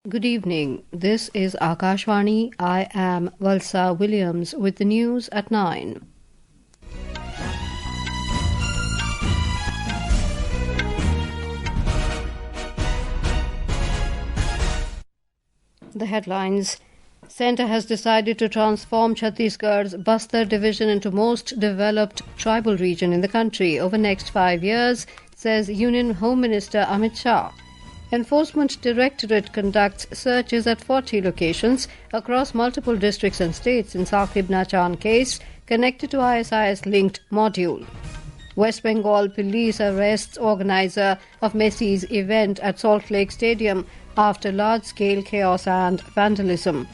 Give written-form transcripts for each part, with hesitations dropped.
Good evening. This is Akashvani. I am Valsa Williams with the news at 9. The headlines. Centre has decided to transform Chhattisgarh's Bastar division into most developed tribal region in the country over next 5 years, says Union Home Minister Amit Shah. Enforcement Directorate conducts searches at 40 locations across multiple districts and states in Saquib Nachan case connected to ISIS-linked module. West Bengal Police arrests organiser of Messi's event at Salt Lake Stadium after large-scale chaos and vandalism.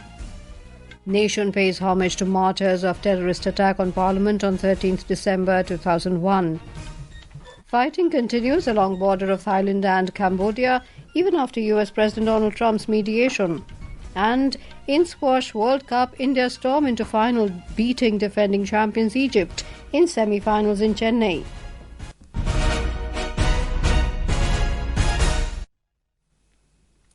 Nation pays homage to martyrs of terrorist attack on Parliament on 13th December 2001. Fighting continues along border of Thailand and Cambodia even after US President Donald Trump's mediation. And in Squash World Cup, India storm into final, beating defending champions Egypt in semifinals in Chennai.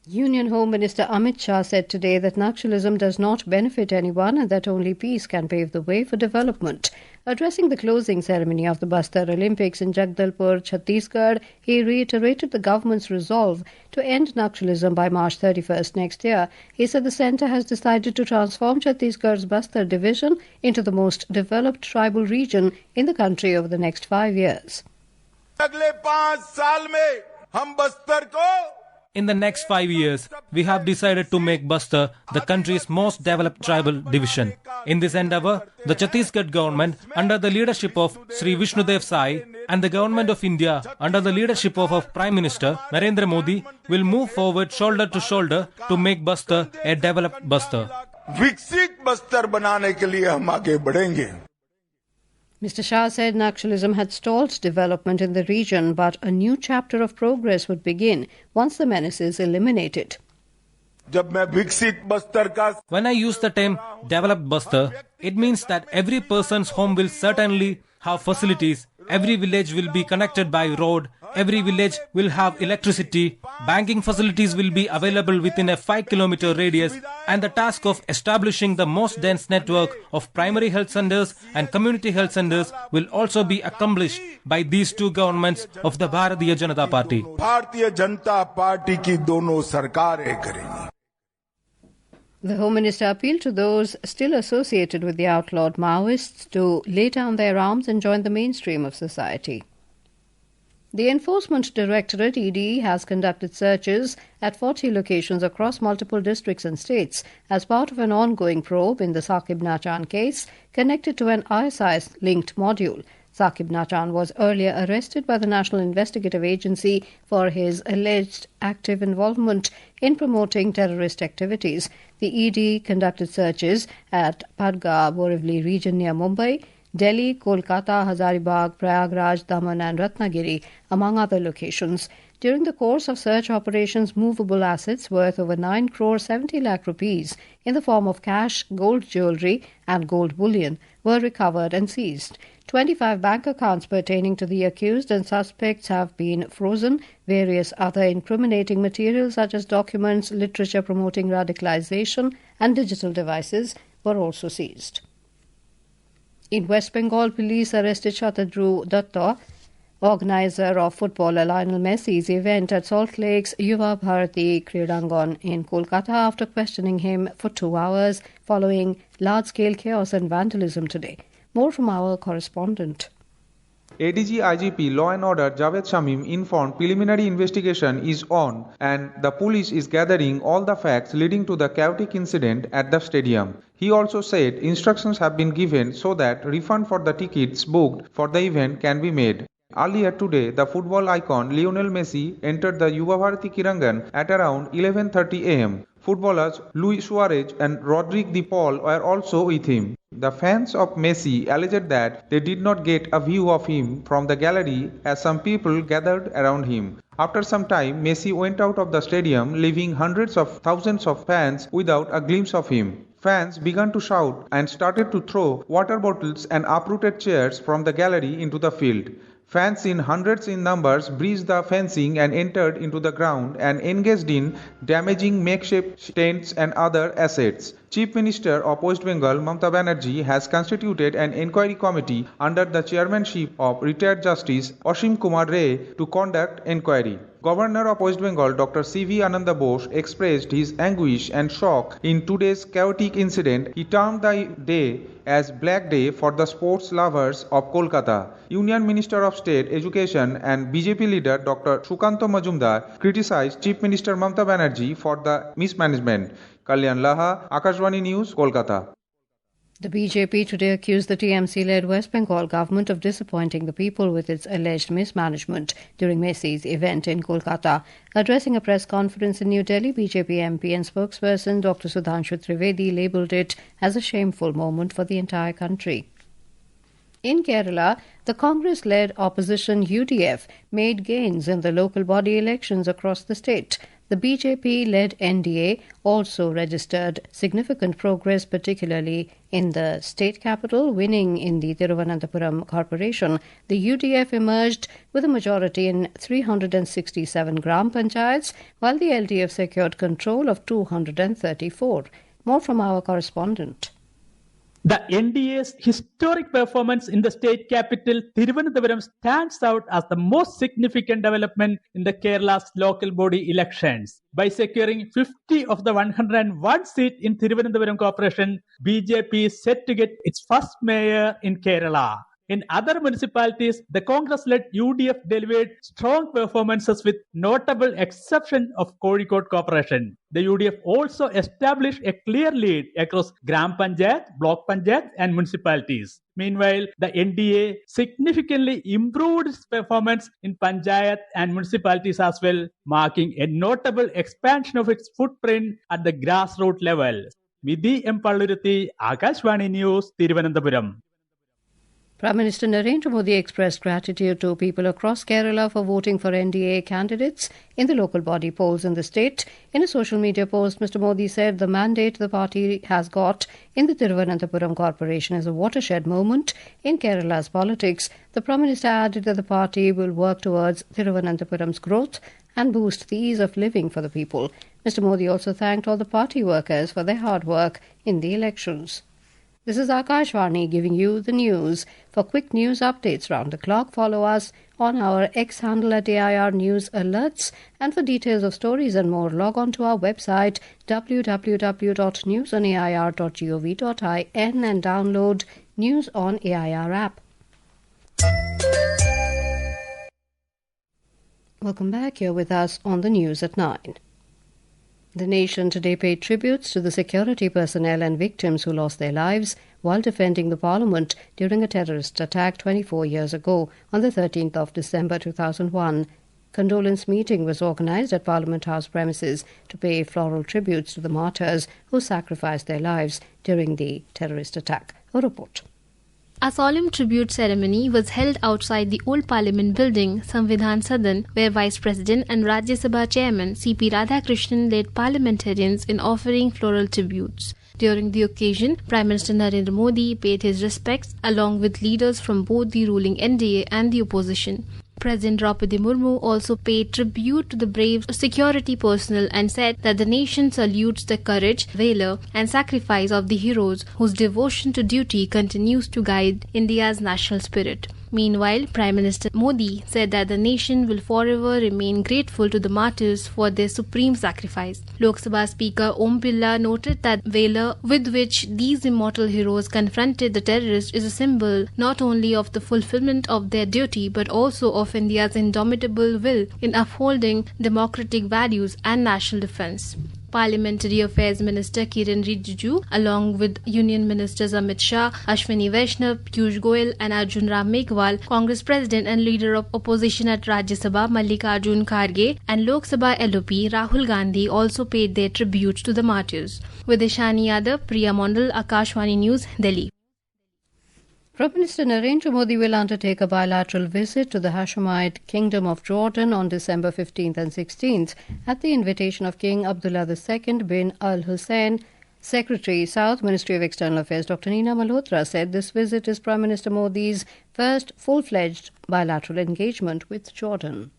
Union Home Minister Amit Shah said today that Naxalism does not benefit anyone and that only peace can pave the way for development. Addressing the closing ceremony of the Bastar Olympics in Jagdalpur, Chhattisgarh, he reiterated the government's resolve to end Naxalism by March 31st next year. He said the centre has decided to transform Chhattisgarh's Bastar division into the most developed tribal region in the country over the next 5 years. In the next 5 years, we have decided to make Bastar the country's most developed tribal division. In this endeavour, the Chhattisgarh government, under the leadership of Sri Vishnudev Sai, and the government of India, under the leadership of our Prime Minister Narendra Modi, will move forward shoulder to shoulder to make Bastar a developed Bastar. विकसित बस्तर बनाने के लिए हम आगे बढ़ेंगे. Mr. Shah said Naxalism had stalled development in the region, but a new chapter of progress would begin once the menace is eliminated. When I use the term developed Bastar, it means that every person's home will certainly have facilities, every village will be connected by road, every village will have electricity, banking facilities will be available within a 5-kilometer radius, and the task of establishing the most dense network of primary health centers and community health centers will also be accomplished by these two governments of the Bharatiya Janata Party. Bharatiya Janata party की दोनों सरकारें करेंगी. The Home Minister appealed to those still associated with the outlawed Maoists to lay down their arms and join the mainstream of society. The Enforcement Directorate (ED) has conducted searches at 40 locations across multiple districts and states as part of an ongoing probe in the Saquib Nachan case connected to an ISIS-linked module. Saquib Nachan was earlier arrested by the National Investigative Agency for his alleged active involvement in promoting terrorist activities. The ED conducted searches at Padga, Borivali region near Mumbai, Delhi, Kolkata, Hazaribagh, Prayagraj, Daman and Ratnagiri, among other locations. During the course of search operations, movable assets worth over 9 crore 70 lakh rupees in the form of cash, gold jewellery and gold bullion were recovered and seized. 25 bank accounts pertaining to the accused and suspects have been frozen. Various other incriminating materials such as documents, literature promoting radicalization and digital devices were also seized. In West Bengal, police arrested Shatadru Datta, organiser of footballer Lionel Messi's event at Salt Lake's Yuva Bharati Kridangan in Kolkata after questioning him for 2 hours following large-scale chaos and vandalism today. More from our correspondent. ADG IGP Law and Order Javed Shamim informed preliminary investigation is on and the police is gathering all the facts leading to the chaotic incident at the stadium. He also said instructions have been given so that refund for the tickets booked for the event can be made. Earlier today, the football icon Lionel Messi entered the Yuva Bharati Kirangan at around 11:30 am. Footballers Luis Suarez and Rodrigue de Paul were also with him. The fans of Messi alleged that they did not get a view of him from the gallery as some people gathered around him. After some time, Messi went out of the stadium, leaving hundreds of thousands of fans without a glimpse of him. Fans began to shout and started to throw water bottles and uprooted chairs from the gallery into the field. Fans in hundreds in numbers breached the fencing and entered into the ground and engaged in damaging makeshift tents and other assets. Chief Minister of West Bengal, Mamata Banerjee, has constituted an inquiry committee under the chairmanship of retired Justice Ashim Kumar Ray to conduct inquiry. Governor of West Bengal, Dr. C.V. Ananda Bose, expressed his anguish and shock in today's chaotic incident. He termed the day as Black Day for the sports lovers of Kolkata. Union Minister of State Education and BJP leader Dr. Sukanto Majumdar criticized Chief Minister Mamata Banerjee for the mismanagement. Kalyan Laha, Akashvani News, Kolkata. The BJP today accused the TMC-led West Bengal government of disappointing the people with its alleged mismanagement during Messi's event in Kolkata. Addressing a press conference in New Delhi, BJP MP and spokesperson Dr. Sudhanshu Trivedi labelled it as a shameful moment for the entire country. In Kerala, the Congress-led opposition UDF made gains in the local body elections across the state. The BJP-led NDA also registered significant progress, particularly in the state capital, winning in the Thiruvananthapuram corporation. The UDF emerged with a majority in 367 gram panchayats, while the LDF secured control of 234. More from our correspondent. The NDA's historic performance in the state capital, Thiruvananthapuram, stands out as the most significant development in the Kerala's local body elections. By securing 50 of the 101 seats in Thiruvananthapuram Corporation, BJP is set to get its first mayor in Kerala. In other municipalities, the Congress-led UDF delivered strong performances with notable exception of Kozhikode Corporation. The UDF also established a clear lead across Gram Panchayat, Block Panchayat and municipalities. Meanwhile, the NDA significantly improved its performance in Panchayat and municipalities as well, marking a notable expansion of its footprint at the grassroots level. Vidhi M. Palluruthi, Akashvani News, Thiruvananthapuram. Prime Minister Narendra Modi expressed gratitude to people across Kerala for voting for NDA candidates in the local body polls in the state. In a social media post, Mr. Modi said the mandate the party has got in the Thiruvananthapuram Corporation is a watershed moment in Kerala's politics. The Prime Minister added that the party will work towards Thiruvananthapuram's growth and boost the ease of living for the people. Mr. Modi also thanked all the party workers for their hard work in the elections. This is Akashvani giving you the news. For quick news updates round the clock, follow us on our X handle at AIR News Alerts. And for details of stories and more, log on to our website www.newsonair.gov.in and download News on AIR app. Welcome back. Here with us on the news at 9. The nation today paid tributes to the security personnel and victims who lost their lives while defending the Parliament during a terrorist attack 24 years ago on the 13th of December 2001. Condolence meeting was organised at Parliament House premises to pay floral tributes to the martyrs who sacrificed their lives during the terrorist attack. A report. A solemn tribute ceremony was held outside the old Parliament building, Samvidhan Sadan, where Vice President and Rajya Sabha Chairman C.P. Radhakrishnan led parliamentarians in offering floral tributes. During the occasion, Prime Minister Narendra Modi paid his respects along with leaders from both the ruling NDA and the opposition. President Draupadi Murmu also paid tribute to the brave security personnel and said that the nation salutes the courage, valor and sacrifice of the heroes whose devotion to duty continues to guide India's national spirit. Meanwhile, Prime Minister Modi said that the nation will forever remain grateful to the martyrs for their supreme sacrifice. Lok Sabha Speaker Om Birla noted that valor with which these immortal heroes confronted the terrorists is a symbol not only of the fulfillment of their duty but also of India's indomitable will in upholding democratic values and national defence. Parliamentary Affairs Minister Kiran Rijiju, along with Union Ministers Amit Shah, Ashwini Vaishnav, Piyush Goyal and Arjun Ram Meghwal, Congress President and Leader of Opposition at Rajya Sabha Mallikarjun Kharge and Lok Sabha LOP Rahul Gandhi also paid their tribute to the martyrs. With Ishani Yadav, Priya Mondal, Akashvani News, Delhi. Prime Minister Narendra Modi will undertake a bilateral visit to the Hashemite Kingdom of Jordan on December 15th and 16th at the invitation of King Abdullah II bin Al Hussein Secretary, South Ministry of External Affairs Dr. Neena Malhotra said this visit is Prime Minister Modi's first full-fledged bilateral engagement with Jordan.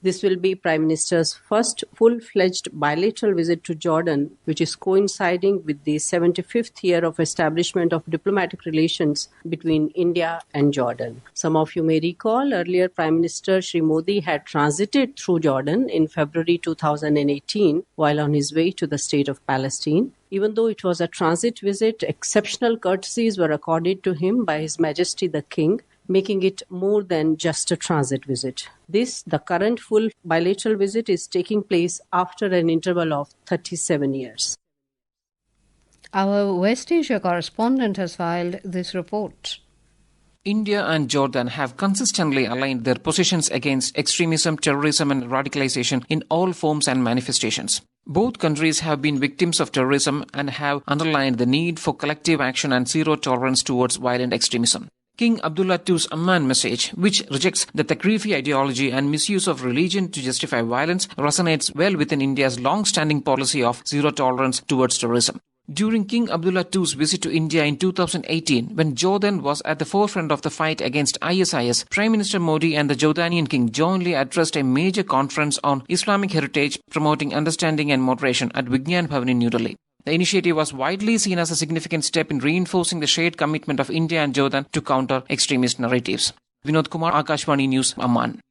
This will be Prime Minister's first full-fledged bilateral visit to Jordan, which is coinciding with the 75th year of establishment of diplomatic relations between India and Jordan. Some of you may recall earlier Prime Minister Shri Modi had transited through Jordan in February 2018 while on his way to the state of Palestine. Even though it was a transit visit, exceptional courtesies were accorded to him by His Majesty the King, making it more than just a transit visit. The current full bilateral visit, is taking place after an interval of 37 years. Our West Asia correspondent has filed this report. India and Jordan have consistently aligned their positions against extremism, terrorism and radicalization in all forms and manifestations. Both countries have been victims of terrorism and have underlined the need for collective action and zero tolerance towards violent extremism. King Abdullah II's Amman message, which rejects the Takrifi ideology and misuse of religion to justify violence, resonates well within India's long-standing policy of zero tolerance towards terrorism. During King Abdullah II's visit to India in 2018, when Jordan was at the forefront of the fight against ISIS, Prime Minister Modi and the Jordanian king jointly addressed a major conference on Islamic heritage, promoting understanding and moderation at Vignan Bhavan in New Delhi. The initiative was widely seen as a significant step in reinforcing the shared commitment of India and Jordan to counter extremist narratives. Vinod Kumar, Akashvani News, Amman.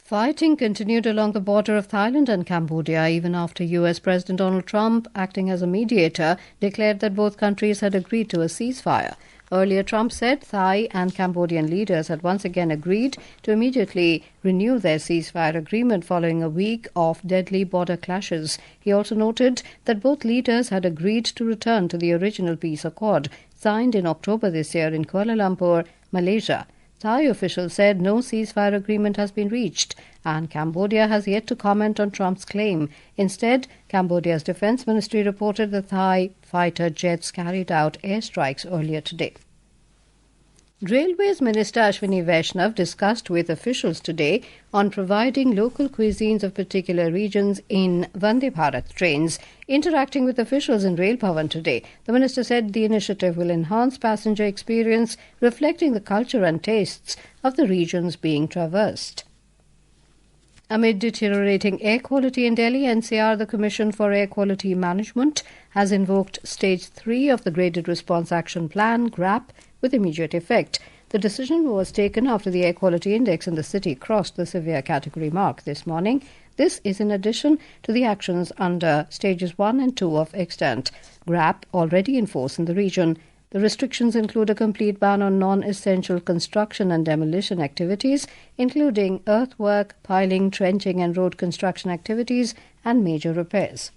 Fighting continued along the border of Thailand and Cambodia even after US President Donald Trump, acting as a mediator, declared that both countries had agreed to a ceasefire. Earlier, Trump said Thai and Cambodian leaders had once again agreed to immediately renew their ceasefire agreement following a week of deadly border clashes. He also noted that both leaders had agreed to return to the original peace accord signed in October this year in Kuala Lumpur, Malaysia. Thai officials said no ceasefire agreement has been reached, and Cambodia has yet to comment on Trump's claim. Instead, Cambodia's defense ministry reported the Thai fighter jets carried out airstrikes earlier today. Railways Minister Ashwini Vaishnav discussed with officials today on providing local cuisines of particular regions in Vande Bharat trains. Interacting with officials in Rail Bhavan today, the minister said the initiative will enhance passenger experience, reflecting the culture and tastes of the regions being traversed. Amid deteriorating air quality in Delhi, NCR, the Commission for Air Quality Management, has invoked Stage 3 of the Graded Response Action Plan, GRAP, with immediate effect. The decision was taken after the air quality index in the city crossed the severe category mark this morning. This is in addition to the actions under Stages 1 and 2 of extant GRAP already in force in the region. The restrictions include a complete ban on non-essential construction and demolition activities, including earthwork, piling, trenching and road construction activities and major repairs.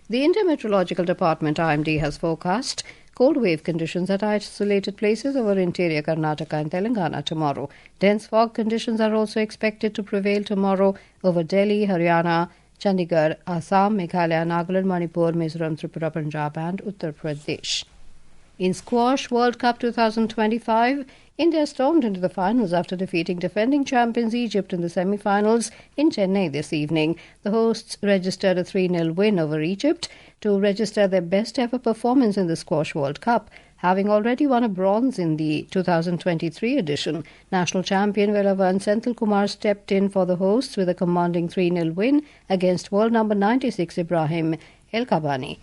The India Meteorological Department, IMD, has forecast cold wave conditions at isolated places over interior Karnataka and Telangana tomorrow. Dense fog conditions are also expected to prevail tomorrow over Delhi, Haryana, Chandigarh, Assam, Meghalaya, Nagaland, Manipur, Mizoram, Tripura, Punjab and Uttar Pradesh. In Squash World Cup 2025, India stormed into the finals after defeating defending champions Egypt in the semifinals in Chennai this evening. The hosts registered a 3-0 win over Egypt to register their best-ever performance in the Squash World Cup, having already won a bronze in the 2023 edition. National champion Velavan Senthil Kumar stepped in for the hosts with a commanding 3-0 win against world number 96 Ibrahim Elkabani.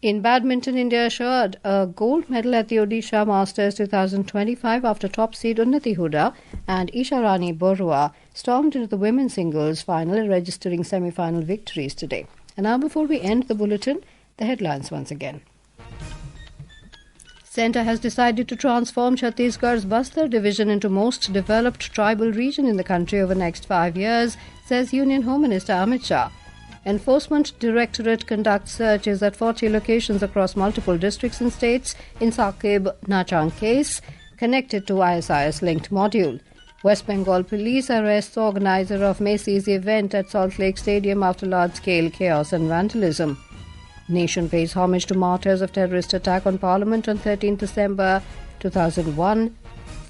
In badminton, India assured a gold medal at the Odisha Masters 2025 after top seed Unnati Huda and Isharani Borua stormed into the women's singles final, registering semi-final victories today. And now, before we end the bulletin, the headlines once again. Centre has decided to transform Chhattisgarh's Bastar division into most developed tribal region in the country over the next 5 years, says Union Home Minister Amit Shah. Enforcement Directorate conducts searches at 40 locations across multiple districts and states in Saquib Nachan case connected to ISIS-linked module. West Bengal Police arrests organiser of Messi's event at Salt Lake Stadium after large-scale chaos and vandalism. Nation pays homage to martyrs of terrorist attack on Parliament on 13 December 2001.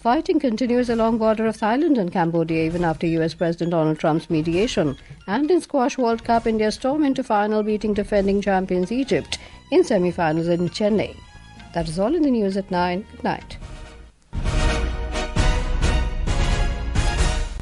Fighting continues along border of Thailand and Cambodia even after US President Donald Trump's mediation. And in Squash World Cup, India stormed into final, beating defending champions Egypt in semifinals in Chennai. That is all in the news at 9. Good night.